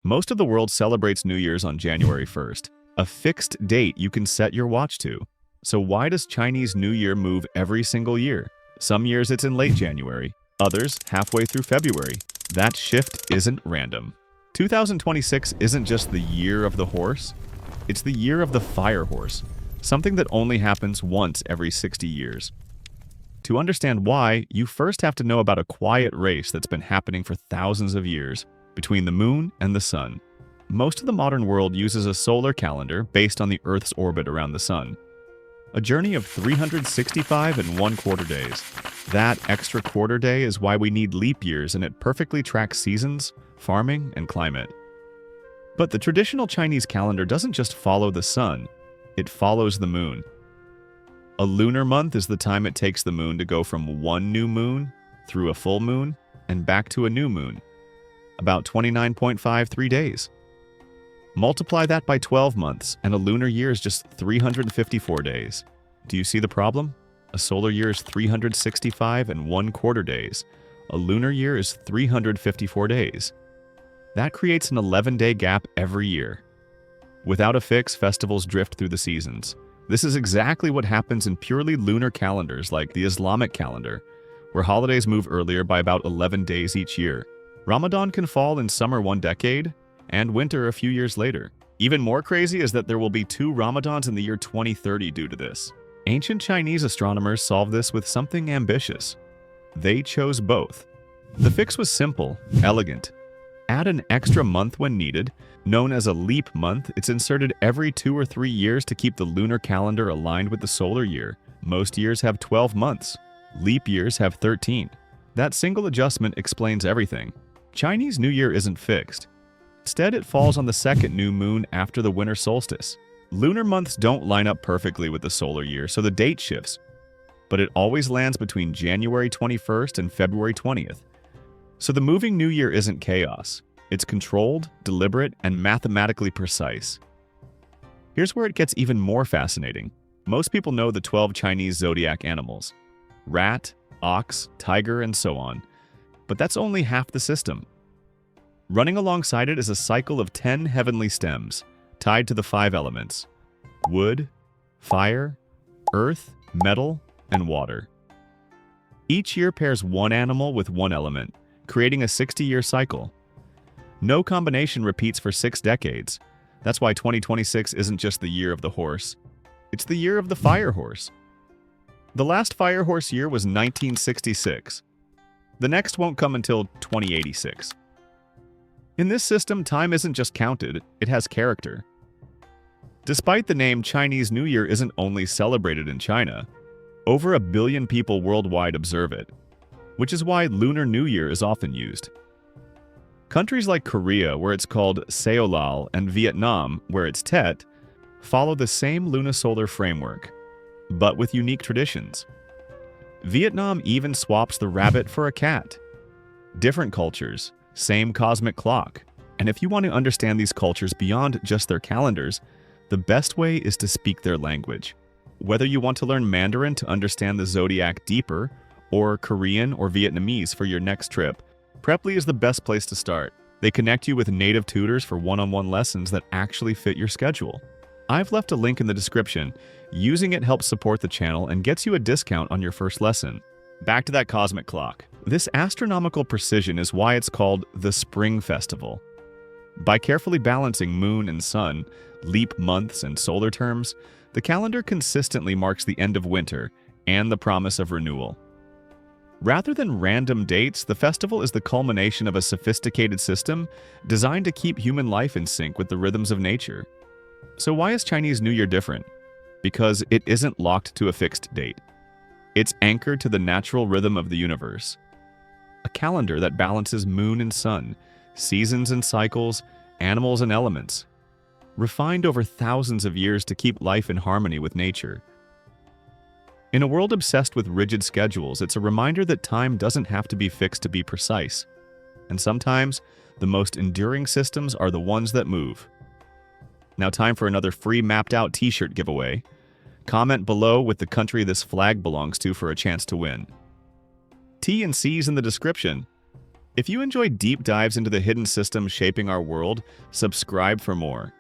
Most of the world celebrates New Year's on January 1st, a fixed date you can set your watch to. So why does Chinese New Year move every single year? Some years it's in late January, others halfway through February. That shift isn't random. 2026 isn't just the year of the horse, it's the year of the fire horse, something that only happens once every 60 years. To understand why, you first have to know about a quiet race that's been happening for thousands of years between the moon and the sun. Most of the modern world uses a solar calendar based on the Earth's orbit around the sun. A journey of 365 and 1/4 days. That extra quarter day is why we need leap years, and it perfectly tracks seasons, farming, and climate. But the traditional Chinese calendar doesn't just follow the sun, it follows the moon. A lunar month is the time it takes the moon to go from one new moon through a full moon and back to a new moon. About 29.53 days. Multiply that by 12 months, and a lunar year is just 354 days. Do you see the problem? A solar year is 365 and 1/4 days. A lunar year is 354 days. That creates an 11-day gap every year. Without a fix, festivals drift through the seasons. This is exactly what happens in purely lunar calendars like the Islamic calendar, where holidays move earlier by about 11 days each year. Ramadan can fall in summer one decade, and winter a few years later. Even more crazy is that there will be 2 Ramadans in the year 2030 due to this. Ancient Chinese astronomers solved this with something ambitious. They chose both. The fix was simple, elegant. Add an extra month when needed. Known as a leap month, it's inserted every 2 or 3 years to keep the lunar calendar aligned with the solar year. Most years have 12 months. Leap years have 13. That single adjustment explains everything. Chinese New Year isn't fixed. Instead, it falls on the second new moon after the winter solstice. Lunar months don't line up perfectly with the solar year, so the date shifts. But it always lands between January 21st and February 20th. So the moving New Year isn't chaos. It's controlled, deliberate, and mathematically precise. Here's where it gets even more fascinating. Most people know the 12 Chinese zodiac animals: rat, ox, tiger, and so on. But that's only half the system. Running alongside it is a cycle of 10 heavenly stems, tied to the 5 elements: wood, fire, earth, metal, and water. Each year pairs one animal with one element, creating a 60-year cycle. No combination repeats for 6 decades. That's why 2026 isn't just the year of the horse. It's the year of the fire horse. The last fire horse year was 1966. The next won't come until 2086. In this system, time isn't just counted, it has character. Despite the name, Chinese New Year isn't only celebrated in China. Over 1 billion people worldwide observe it, which is why Lunar New Year is often used. Countries like Korea, where it's called Seolal, and Vietnam, where it's Tet, follow the same lunisolar framework, but with unique traditions. Vietnam even swaps the rabbit for a cat. Different cultures, same cosmic clock. And if you want to understand these cultures beyond just their calendars, the best way is to speak their language. Whether you want to learn Mandarin to understand the zodiac deeper, or Korean or Vietnamese for your next trip, Preply is the best place to start. They connect you with native tutors for one-on-one lessons that actually fit your schedule. I've left a link in the description. Using it helps support the channel and gets you a discount on your first lesson. Back to that cosmic clock. This astronomical precision is why it's called the Spring Festival. By carefully balancing moon and sun, leap months and solar terms, the calendar consistently marks the end of winter and the promise of renewal. Rather than random dates, the festival is the culmination of a sophisticated system designed to keep human life in sync with the rhythms of nature. So why is Chinese New Year different? Because it isn't locked to a fixed date. It's anchored to the natural rhythm of the universe. A calendar that balances moon and sun, seasons and cycles, animals and elements, refined over thousands of years to keep life in harmony with nature. In a world obsessed with rigid schedules, it's a reminder that time doesn't have to be fixed to be precise. And sometimes, the most enduring systems are the ones that move. Now time for another free mapped-out t-shirt giveaway. Comment below with the country this flag belongs to for a chance to win. T&Cs in the description. If you enjoy deep dives into the hidden systems shaping our world, subscribe for more.